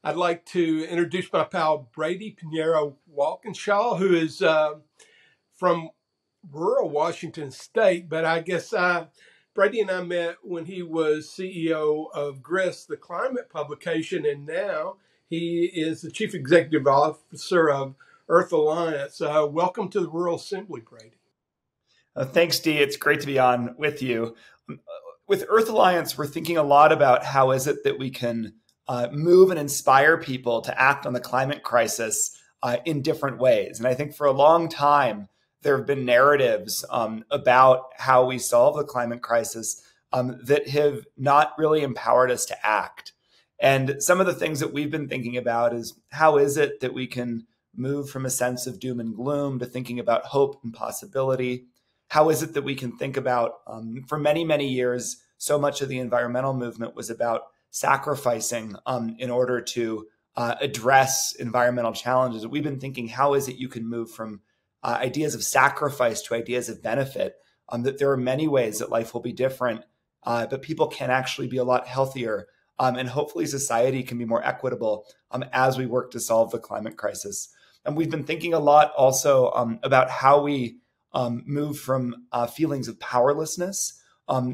I'd like to introduce my pal Brady Piñero Walkinshaw, who is from rural Washington State, but I guess Brady and I met when he was CEO of GRIS, the climate publication, and now he is the Chief Executive Officer of Earth Alliance. Welcome to the Rural Assembly, Brady. Thanks, Dee. It's great to be on with you. With Earth Alliance, we're thinking a lot about how is it that we can move and inspire people to act on the climate crisis in different ways. And I think for a long time, there have been narratives about how we solve the climate crisis that have not really empowered us to act. And some of the things that we've been thinking about is how is it that we can move from a sense of doom and gloom to thinking about hope and possibility? How is it that we can think about, for many, many years, so much of the environmental movement was about sacrificing in order to address environmental challenges. We've been thinking, how is it you can move from ideas of sacrifice to ideas of benefit, that there are many ways that life will be different, but people can actually be a lot healthier. And hopefully society can be more equitable as we work to solve the climate crisis. And we've been thinking a lot also about how we move from feelings of powerlessness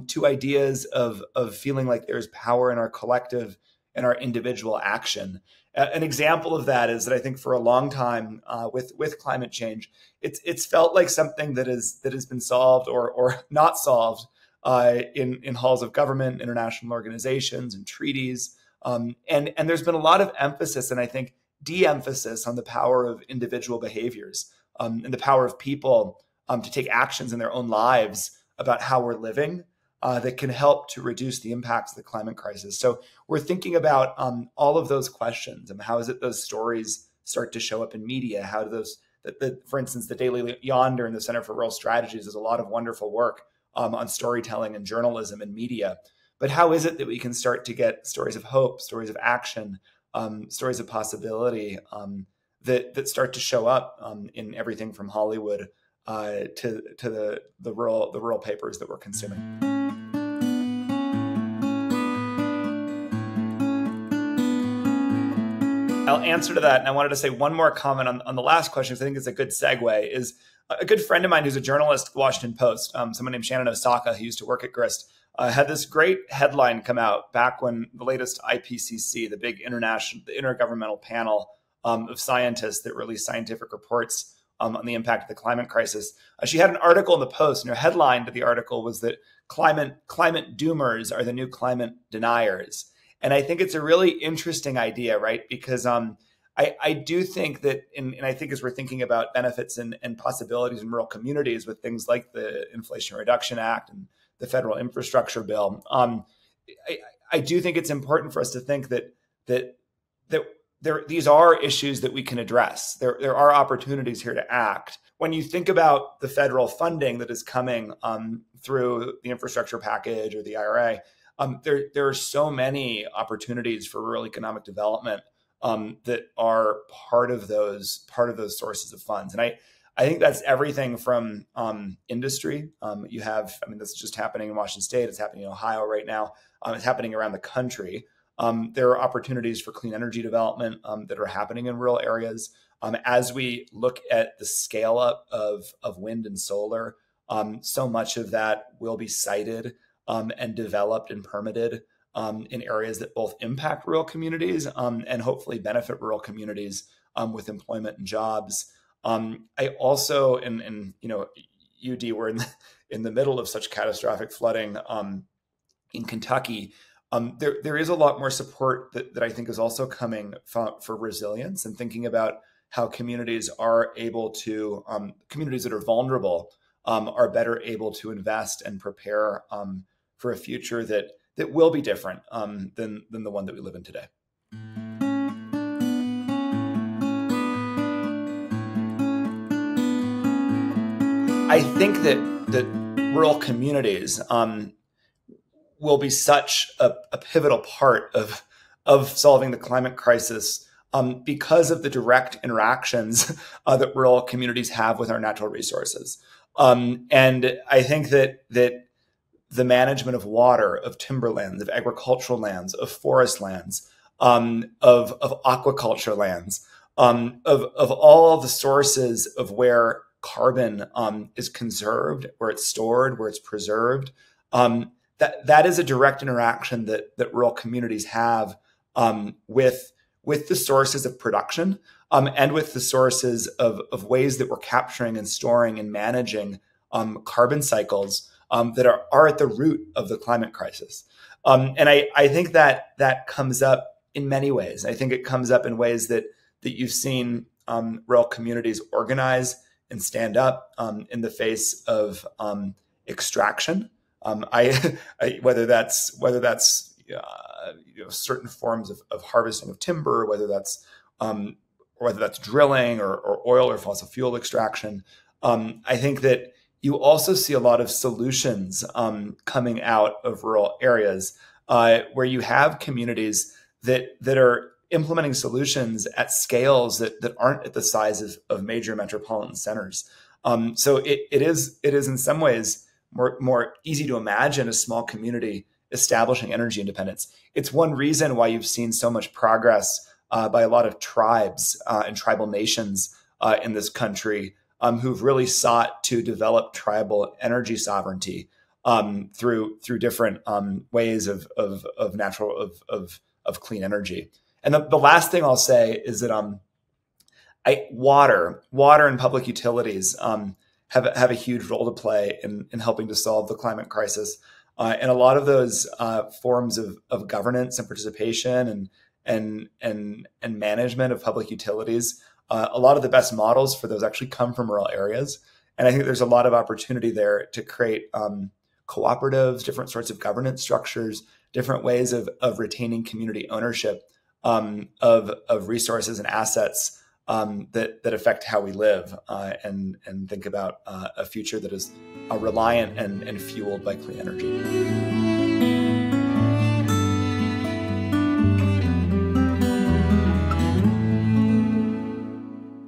to ideas of feeling like there's power in our collective and our individual action. An example of that is that I think for a long time with climate change, it's felt like something that has been solved or not solved in halls of government, international organizations, and treaties. And there's been a lot of emphasis, and I think de-emphasis on the power of individual behaviors and the power of people to take actions in their own lives about how we're living that can help to reduce the impacts of the climate crisis. So we're thinking about all of those questions and how is it those stories start to show up in media? How do those, for instance, the Daily Yonder and the Center for Rural Strategies does a lot of wonderful work on storytelling and journalism and media. But how is it that we can start to get stories of hope, stories of action, stories of possibility that start to show up in everything from Hollywood to the rural papers that we're consuming. I'll answer to that. And I wanted to say one more comment on the last question, because I think it's a good segue, is a good friend of mine who's a journalist at the Washington Post, someone named Shannon Osaka, who used to work at GRIST, had this great headline come out back when the latest IPCC, the big intergovernmental panel of scientists that release scientific reports on the impact of the climate crisis. She had an article in the Post, and her headline to the article was that climate doomers are the new climate deniers. And I think it's a really interesting idea, right? Because I do think that, and I think as we're thinking about benefits and possibilities in rural communities with things like the Inflation Reduction Act and the federal infrastructure bill, I do think it's important for us to think that these are issues that we can address. There are opportunities here to act. When you think about the federal funding that is coming through the infrastructure package or the IRA, there are so many opportunities for rural economic development that are part of those sources of funds. And I think that's everything from industry. You have, this is just happening in Washington State. It's happening in Ohio right now. It's happening around the country. There are opportunities for clean energy development that are happening in rural areas. As we look at the scale up of wind and solar, so much of that will be sited and developed and permitted in areas that both impact rural communities and hopefully benefit rural communities with employment and jobs. I also, and UD, we're in the middle of such catastrophic flooding in Kentucky. There is a lot more support that I think is also coming for resilience and thinking about how communities are able to, communities that are vulnerable are better able to invest and prepare for a future that will be different than the one that we live in today. I think that rural communities will be such a pivotal part of solving the climate crisis because of the direct interactions that rural communities have with our natural resources. And I think that the management of water, of timberlands, of agricultural lands, of forest lands of aquaculture lands, of all the sources of where carbon is conserved, where it's stored, where it's preserved. That is a direct interaction that rural communities have with the sources of production and with the sources of ways that we're capturing and storing and managing carbon cycles that are at the root of the climate crisis. And I think that comes up in many ways. I think it comes up in ways that you've seen rural communities organize and stand up in the face of extraction. Whether that's certain forms of harvesting of timber, whether that's drilling or oil or fossil fuel extraction. I think that you also see a lot of solutions coming out of rural areas where you have communities that are implementing solutions at scales that aren't at the size of major metropolitan centers. So it is in some ways more easy to imagine a small community establishing energy independence. It's one reason why you've seen so much progress by a lot of tribes and tribal nations in this country who've really sought to develop tribal energy sovereignty through different ways of clean energy. And the last thing I'll say is that water and public utilities have a huge role to play in helping to solve the climate crisis. And a lot of those forms of governance and participation and management of public utilities, a lot of the best models for those actually come from rural areas. And I think there's a lot of opportunity there to create cooperatives, different sorts of governance structures, different ways of retaining community ownership of resources and assets that affect how we live and think about a future that is reliant and fueled by clean energy.